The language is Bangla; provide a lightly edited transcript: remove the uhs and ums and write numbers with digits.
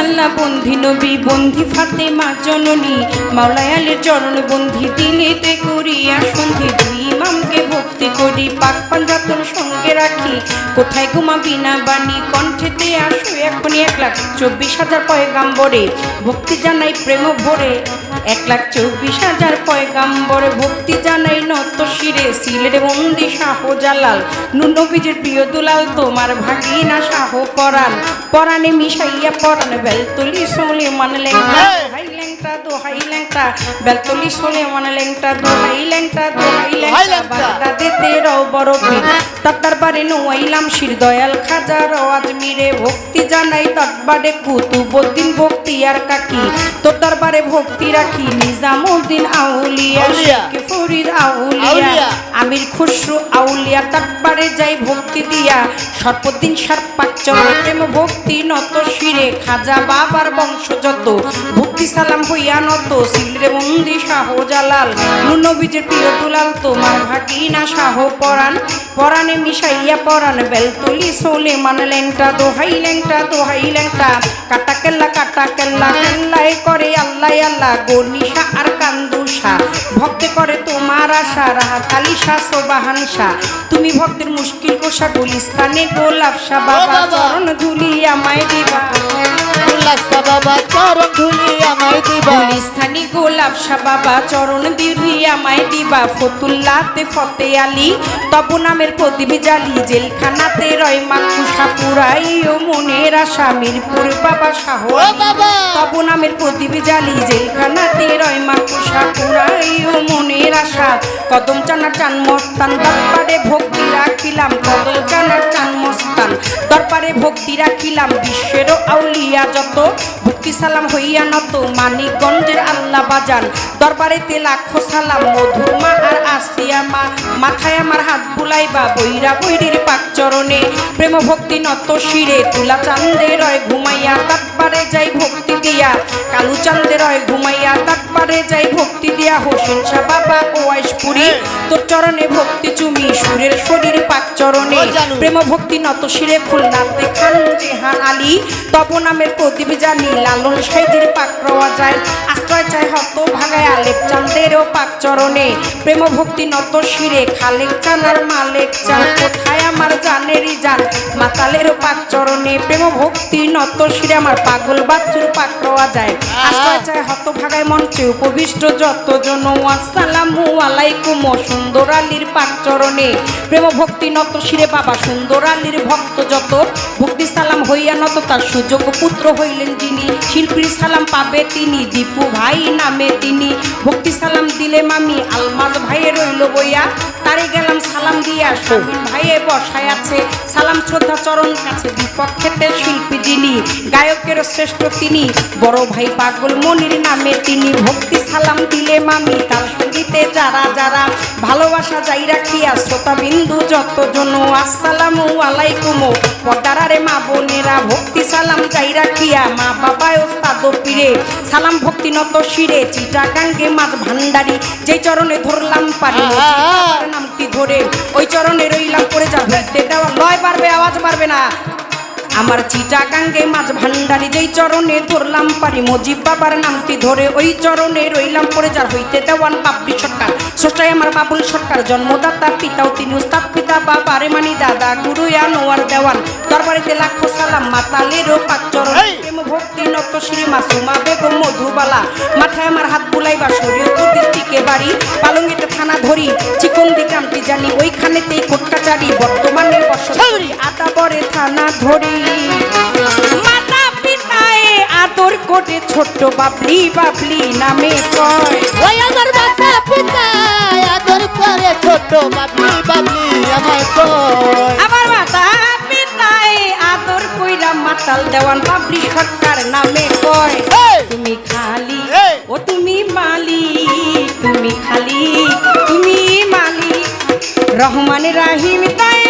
আল্লাহ বন্ধি নবী বন্ধি ফাতেমা জননী মাওলায় আলীর চরণ বন্ধি দিলেতে করিয়া সন্ধি দুই ইমামকে ভক্তি করি পাক পাঞ্জাতন সঙ্গে রাখি কোথায় ঘুমাবি না বাণী কণ্ঠেতে আসো এখনই 1,24,000 পয়গাম্বরে ভক্তি জানাই প্রেম ভরে 1,24,000 পয়গাম্বরে ভক্তি জানাই নত শিরে সিলেট বন্দি শাহজালাল নবীজির প্রিয় দুলাল তোমার ভাগিনা শাহ পরাণ পরাণে মিশাইয়া পরাণ বেলতলি সোলে মান লেংটা দোহাই লেংটা দোহাই লেংটা বেলতলি সোলে মান লেংটা দোহাই লেংটা দোহাই লেংটা বাগদাদেতে রও বড় পীর তার দরবারে নোয়াইলাম শির দয়াল খাজা আজমিরে ভক্তি জানাই দরবারে কুতুবউদ্দিন ভক্তি আর কাকি তোর দরবারে ভক্তি রাখি নিজামউদ্দিন আউলিয়া শেখ ফরিদ আউলিয়া আমির খুসরু আউলিয়া দরবারে যাই ভক্তি দিয়া সর্বদিন সর্পাক চরণে প্রেম ভক্তি নত শিরে খাজা বাবার বংশ যত ভক্তি সালাম হইয়া নত সিলরে বন্দি শাহজালাল নবীজির প্রিয় দুলাল তোমার ভাগিনা শাহ পরাণ পরাণে মিশাইয়া পরাণ বেলতলি সোলে মান লেংটা দোহাই লেংটা কাটা কেল্লা কেল্লায় করে আল্লাহ আল্লাহ গনিশা আর কান্দুষা ভক্তে করে তোমার আশা রাহাত আলী শাহ সোবাহান শাহ তুমি ভক্তের মুশকিল কোষা গুলিস্তানে গোলাপ শাহ বাবা চরণ ধুলি আমায় দিবা বাবা চরণ ধুলি আমায় দিবা গুলিস্তানি গোলাপ শাহ বাবা চরণ ধুলি আমায় দিবা ফতুল্লাতে ফতে আলী তব নামের প্রদীপ জালি জেলখানাতে রয় মাকুষা পুরাই ও মনের আশা মিরপুর বাবা শাহ তব নামের প্রদীপ জালি জেলখানাতে রয় মাকুষা পুরাই ও মনের আশা কদম চানা চান মস্তান দরবারে ভক্তি রাখিলাম কদম চানা চান মস্তান দরবারে ভক্তি রাখিলাম বিশ্বেরও আউলিয়া যত ভক্তি সালাম হইয়া নত মানিকগঞ্জের আল্লাহ বাজান দরবারেতে লাখো সালাম মধুর মা আর আসিয়া মা মাথায় আমার হাত বুলাইবা বৈরা বৈরির পাক চরণে প্রেম ভক্তি নত শিরে তুলা চান্দে রয় ঘুমাইয়া দরবারে যাই ভক্তি দিয়া কালু চান্দে রয় ঘুমাইয়া দরবারে যাই ভক্তি দিয়া হোসেন শাহ বাবা ওয়াইশপুরি তোর চরণে ভক্তি চুমি সুরের শরীর পাক চরণে প্রেম ভক্তি নত শিরে খুলনাতে খান জেহান আলী তব নামের প্রদীপ জানি লালন সাইদের পাক রওয়া যায় আশ্রয় চাই হত ভাগায় আলেক চান্দেরও পাক চরণে প্রেম ভক্তি নত শিরে খালেক চান আর মালেক চান কোথায় আমার জানেরই জান মাতালেরও পাক চরণে প্রেম ভক্তি নত শিরে আমার পাগল বাচ্চুর পাক রওয়া যায় আশ্রয় চাই হত ভাগায় মঞ্চে উপবিষ্ট যতজন আসসালামু আলাইকুম সুন্দর আলীর পাক চরণে প্রেম ভক্তি নত শিরে বাবা সুন্দর আলীর ভক্ত যত ভক্তি সালাম হইয়া নত তার সুযোগ পুত্র হইলেন যিনি শিল্পীর সালাম পাবে তিনি দীপু ভাই নামে তিনি ভক্তি সালাম দিলে মামি আলমাজ ভাইয়ে রইল বইয়া তারে গেলাম সালাম দিয়া শামিম ভাইয়ে বসায় আছে সালাম শ্রদ্ধা চরণ কাছে বিপক্ষেতে শিল্পী যিনি গায়কের শ্রেষ্ঠ তিনি বড় ভাই পাগল মনির নামে তিনি ভক্তি সালাম দিলে মামি তার সঙ্গীতে যারা যারা ভালোবাসা যাই রাখিয়া শ্রোতা বিন্দু যতজন আসসালামু আলাইকুম পর্দারে মা বোনেরা ভক্তি সালাম যাই রাখিয়া মা বাবায় ওস্তাদ পীরে সালাম ভক্তি নত শিরে চিটাগাঙ্গে মাছ ভান্ডারি যে চরণে ধরলাম পারি নামটি ধরে ওই চরণে রইলাম পড়ে যা হইতে দেওয়া লয় পারবে আওয়াজ পারবে না আমার চিটাগাঙ্গে মাছ ভান্ডারি যেই চরণে ধরলাম পারি মজিব বাবার নামটি ধরে ওই চরণে রইলাম পড়ে যার হইতে দেওয়ান বাবলি সরকার স্রষ্টায় আমার বাবুল সরকার জন্মদাতা পিতাও তিনি উস্তাদ পিতা বাবারে মানি দাদা গুরু আনোয়ার দেওয়ান দরবারেতে লাখো সালাম মাতালেরও পাক চরণ প্রেম ভক্তি নত শ্রী মাসুমা বেগম মধুবালা মাথায় আমার হাত বুলাইবা শরীয়তুর দিকে বাড়ি পালঙ্গিতে থানা ধরি চিকন্দি গ্রামটি জানি ওইখানেতেই কোটকাচারি বর্তমানে বসতি আদাবরে থানা ধরি মাতা পিতায় আদর করে ছোট্ট বাবলি বাবলি নামে কয় ওই আমার মাতা পিতায় আদর করে ছোট বাবলি বাবলি আমায় কয় আমার মাতা পিতায় আদর কইরা মাতাল দেওয়ান বাবলি সরকার নামে কয় তুমি খালি ও তুমি মালিক তুমি খালি তুমি মালিক রহমান রাহিম তাই